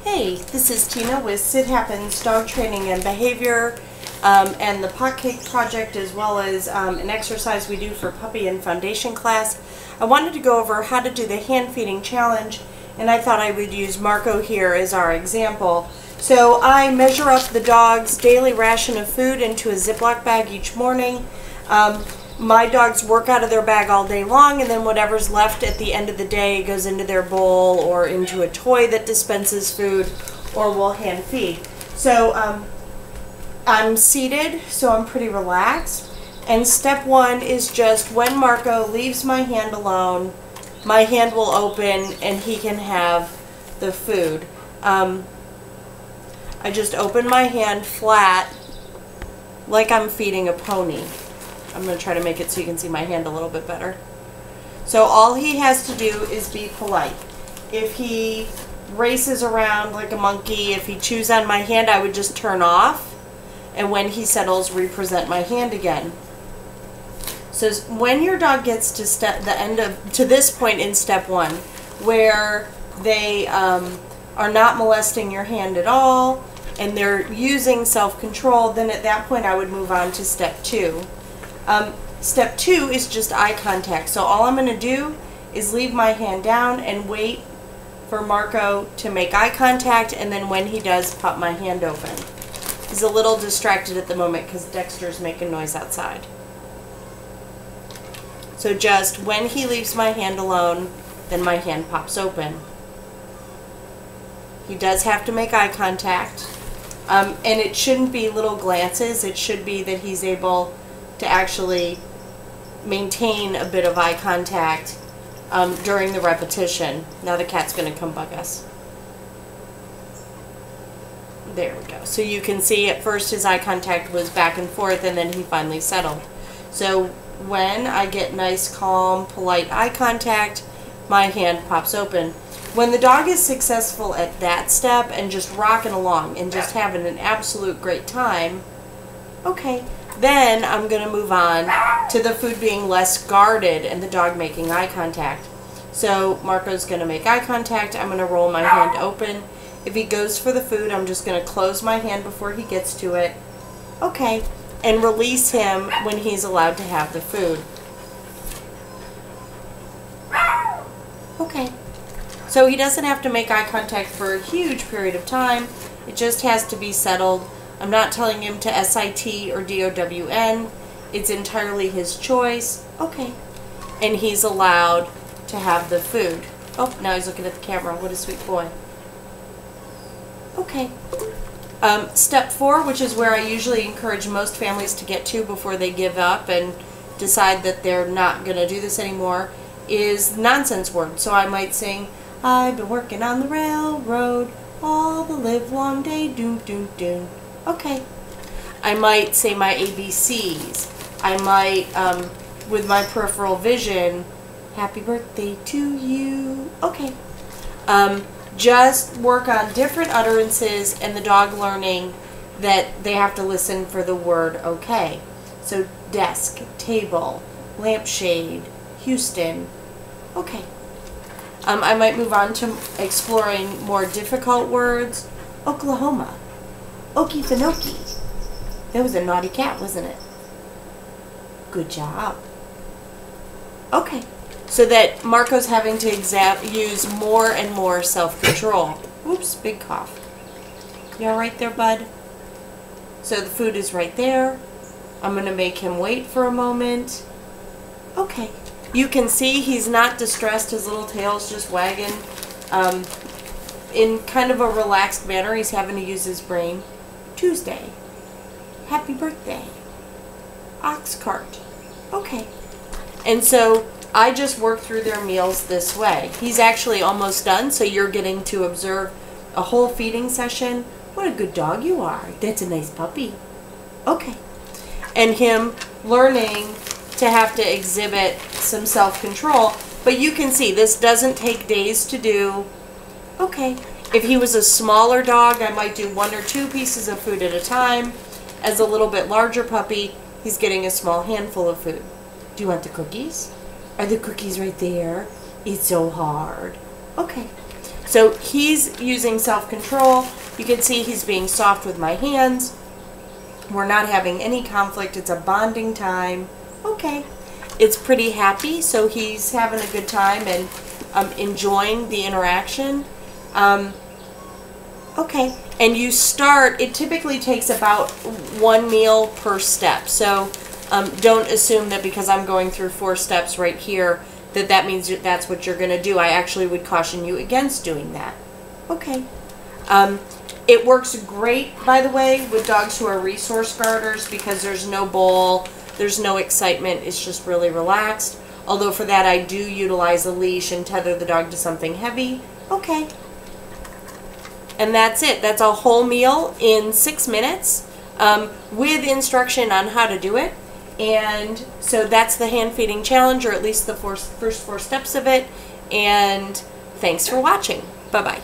Hey, this is Tina with Sit Happens Dog Training and Behavior and the Pot Cake Project, as well as an exercise we do for puppy and foundation class. I wanted to go over how to do the hand feeding challenge, and I thought I would use Marco here as our example. So I measure up the dog's daily ration of food into a Ziploc bag each morning. My dogs work out of their bag all day long, and then whatever's left at the end of the day goes into their bowl or into a toy that dispenses food, or will hand feed. So I'm seated, so I'm pretty relaxed. And step one is just when Marco leaves my hand alone, my hand will open and he can have the food. I just open my hand flat like I'm feeding a pony. I'm going to try to make it so you can see my hand a little bit better. So all he has to do is be polite. If he races around like a monkey, if he chews on my hand, I would just turn off. And when he settles, represent my hand again. So when your dog gets to to this point in step one, where they are not molesting your hand at all, and they're using self-control, then at that point I would move on to step two. Step two is just eye contact. So all I'm going to do is leave my hand down and wait for Marco to make eye contact, and then when he does, pop my hand open. He's a little distracted at the moment because Dexter's making noise outside. So just when he leaves my hand alone, then my hand pops open. He does have to make eye contact, and it shouldn't be little glances. It should be that he's able to actually maintain a bit of eye contact during the repetition. Now the cat's going to come bug us. There we go. So you can see at first his eye contact was back and forth, and then he finally settled. So when I get nice, calm, polite eye contact, my hand pops open. When the dog is successful at that step and just rocking along and just having an absolute great time, okay, then I'm going to move on to the food being less guarded and the dog making eye contact. So Marco's going to make eye contact. I'm going to roll my hand open. If he goes for the food, I'm just going to close my hand before he gets to it. Okay. And release him when he's allowed to have the food. Okay. So he doesn't have to make eye contact for a huge period of time. It just has to be settled. I'm not telling him to SIT or DOWN. It's entirely his choice. Okay. And he's allowed to have the food. Oh, now he's looking at the camera. What a sweet boy. Okay. Step four, which is where I usually encourage most families to get to before they give up and decide that they're not going to do this anymore, is nonsense words. So I might sing, I've been working on the railroad all the livelong day, doom, doom, doom. Okay. I might say my ABCs. I might, with my peripheral vision, happy birthday to you. Okay. Just work on different utterances and the dog learning that they have to listen for the word okay. So desk, table, lampshade, Houston. Okay. I might move on to exploring more difficult words. Oklahoma. Okefenokee. That was a naughty cat, wasn't it? Good job. Okay. So that Marco's having to use more and more self-control. Oops, big cough. You all right there, bud? So the food is right there. I'm going to make him wait for a moment. Okay. You can see he's not distressed. His little tail's just wagging. In kind of a relaxed manner, he's having to use his brain. Tuesday. Happy birthday. Ox cart. Okay. And so I just work through their meals this way. He's actually almost done, so you're getting to observe a whole feeding session. What a good dog you are. That's a nice puppy. Okay. And him learning to have to exhibit some self-control. But you can see this doesn't take days to do. Okay. If he was a smaller dog, I might do 1 or 2 pieces of food at a time. As a little bit larger puppy, he's getting a small handful of food. Do you want the cookies? Are the cookies right there? It's so hard. Okay. So he's using self-control. You can see he's being soft with my hands. We're not having any conflict. It's a bonding time. Okay. It's pretty happy, so he's having a good time and enjoying the interaction. Okay. And you start, it typically takes about 1 meal per step. So don't assume that because I'm going through 4 steps right here that means that's what you're going to do. I actually would caution you against doing that. Okay. It works great, by the way, with dogs who are resource guarders because there's no bowl, there's no excitement, it's just really relaxed. Although for that I do utilize a leash and tether the dog to something heavy. Okay. And that's it. That's a whole meal in 6 minutes with instruction on how to do it. And so that's the hand feeding challenge, or at least the first 4 steps of it. And thanks for watching. Bye-bye.